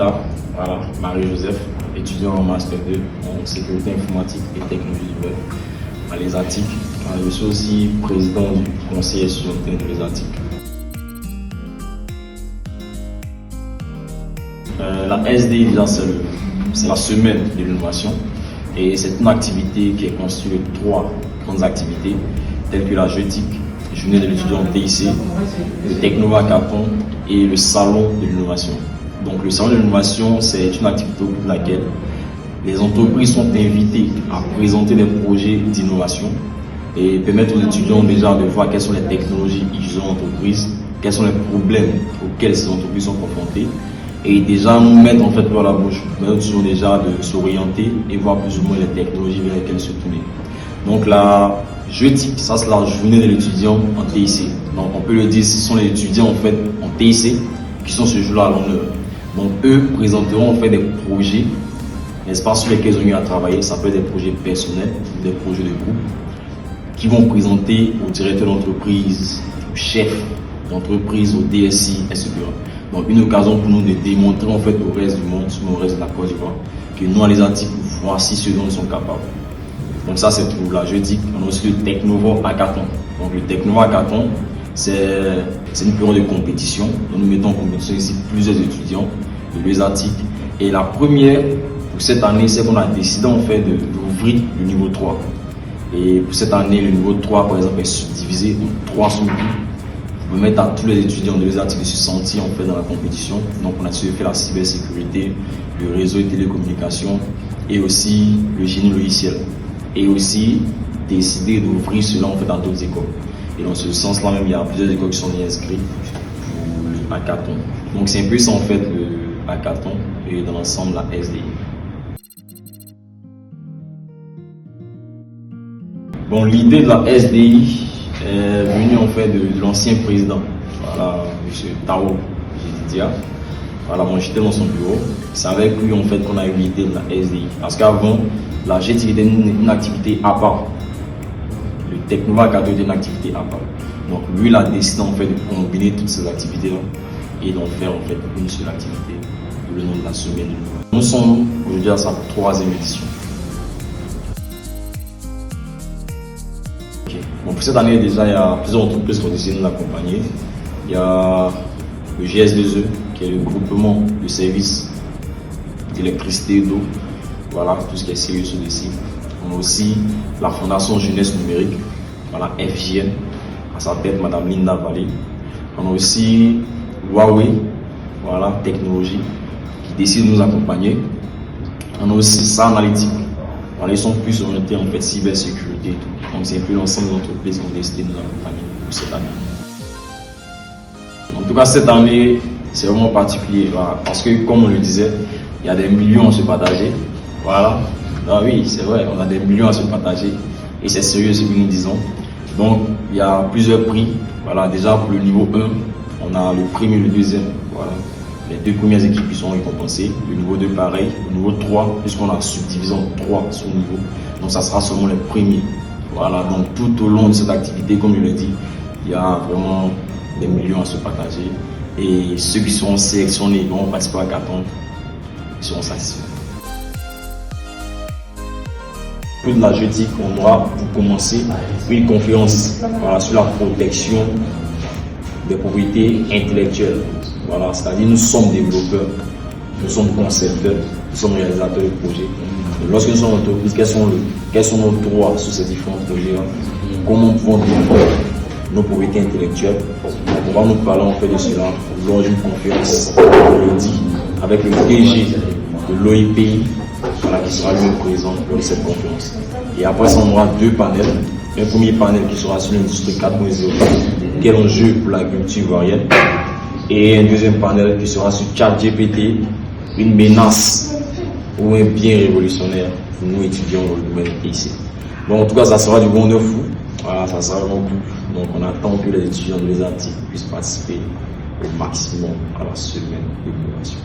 Mita, voilà, Marie-Joseph, étudiant en Master 2 en sécurité informatique et technologie du web à l'ESATIC. Je suis aussi président du conseil étudiantin de l'ESATIC. La SDI, déjà, c'est la semaine de l'innovation et c'est une activité qui est constituée de 3 grandes activités telles que la JETIC, Journée de l'étudiant TIC, le Technova Hackathon et le Salon de l'innovation. Donc le Salon de l'innovation, c'est une activité au cours de laquelle les entreprises sont invitées à présenter des projets d'innovation et permettre aux étudiants déjà de voir quelles sont les technologies qu'ils ont en entreprise, quels sont les problèmes auxquels ces entreprises sont confrontées et déjà nous mettre en fait par la bouche, permettre déjà de s'orienter et voir plus ou moins les technologies vers lesquelles se tourner. Donc la JETIC, ça c'est la journée de l'étudiant en TIC. Donc on peut le dire, ce sont les étudiants en fait en TIC qui sont ce jour-là à l'honneur. Donc eux présenteront en fait des projets, n'est-ce pas, sur lesquels ils ont eu à travailler. Ça peut être des projets personnels, des projets de groupe, qui vont présenter au directeur d'entreprise, au chef d'entreprise, au DSI, etc. Donc une occasion pour nous de démontrer en fait au reste du monde, au reste de la Côte d'Ivoire, que nous à l'ESATIC, voici ce dont nous sommes capables. Donc ça c'est pour la JETIC. On a aussi le Technova Hackathon. Donc le Technova Hackathon, c'est une période de compétition. Nous mettons en compétition ici plusieurs étudiants de l'ESATIC. Et la première pour cette année, c'est qu'on a décidé en fait d'ouvrir le niveau 3. Et pour cette année, le niveau 3 par exemple est subdivisé en 3 sous-groupes. Pour permettre à tous les étudiants de l'ESATIC de se sentir en fait dans la compétition. Donc on a fait la cybersécurité, le réseau et télécommunications et aussi le génie logiciel. Et aussi décider d'ouvrir cela en fait dans d'autres écoles. Et dans ce sens-là même, il y a plusieurs écoles qui sont inscrites pour le hackathon. Donc c'est un peu ça en fait le hackathon et dans l'ensemble la SDI. Bon, l'idée de la SDI est venue en fait de l'ancien président, voilà, M. Tao Didia. Voilà, moi j'étais dans son bureau. C'est avec lui en fait qu'on a eu l'idée de la SDI. Parce qu'avant, la JETIC était une activité à part. Le Technova Hackathon était une activité à part. Donc lui, il a décidé en fait de combiner toutes ces activités-là et d'en faire en fait une seule activité, le nom de la semaine. Nous sommes aujourd'hui à sa 3e édition. Okay. Bon, pour cette année déjà, il y a plusieurs entreprises qui ont décidé de nous accompagner. Il y a le GS2E, qui est le groupement de services d'électricité et d'eau. Voilà, tout ce qui est sérieux sur des sites. On a aussi la Fondation Jeunesse Numérique, voilà, FJN, à sa tête Madame Linda Vallée. On a aussi Huawei, voilà, technologie, qui décide de nous accompagner. On a aussi SA Analytique. Voilà, ils sont plus orientés en fait cybersécurité et tout. Donc c'est un peu l'ensemble des entreprises qui ont décidé de nous accompagner pour cette année. En tout cas, cette année, c'est vraiment particulier, voilà, parce que comme on le disait, il y a des millions à se partager. Voilà, ah oui, c'est vrai, on a des millions à se partager et c'est sérieux ce que nous disons. Donc, il y a plusieurs prix. Voilà, déjà pour le niveau 1, on a le premier et le deuxième. Voilà, les 2 premières équipes qui sont récompensées. Le niveau 2, pareil. Le niveau 3, puisqu'on a subdivisé en 3 sous-niveaux. Donc, ça sera seulement les premiers. Voilà, donc tout au long de cette activité, comme je l'ai dit, il y a vraiment des millions à se partager. Et ceux qui seront sélectionnés, vont participer à hackathon, ils seront satisfaits. Pour de la JETIC, on aura pour commencer une conférence, voilà, sur la protection des propriétés intellectuelles. Voilà, c'est-à-dire nous sommes développeurs, nous sommes concepteurs, nous sommes réalisateurs de projets. Et lorsque nous sommes en entreprise, quels sont nos droits sur ces différents projets? Comment pouvons nous défendre nos propriétés intellectuelles? On va nous parler en fait de cela lors d'une conférence lundi avec le DG de l'OIPI. Voilà, qui sera lui présent lors de cette conférence. Et après ça, on aura 2 panels. Un premier panel qui sera sur l'industrie 4.0, quel enjeu pour l'agriculture ivoirienne. Et un deuxième panel qui sera sur ChatGPT, une menace ou un bien révolutionnaire pour nous étudiants dans le domaine ici. Bon, en tout cas, ça sera du bon de fou. Voilà, ça sera vraiment cool. Donc, on attend que les étudiants de l'ESATIC puissent participer au maximum à la semaine de l'innovation.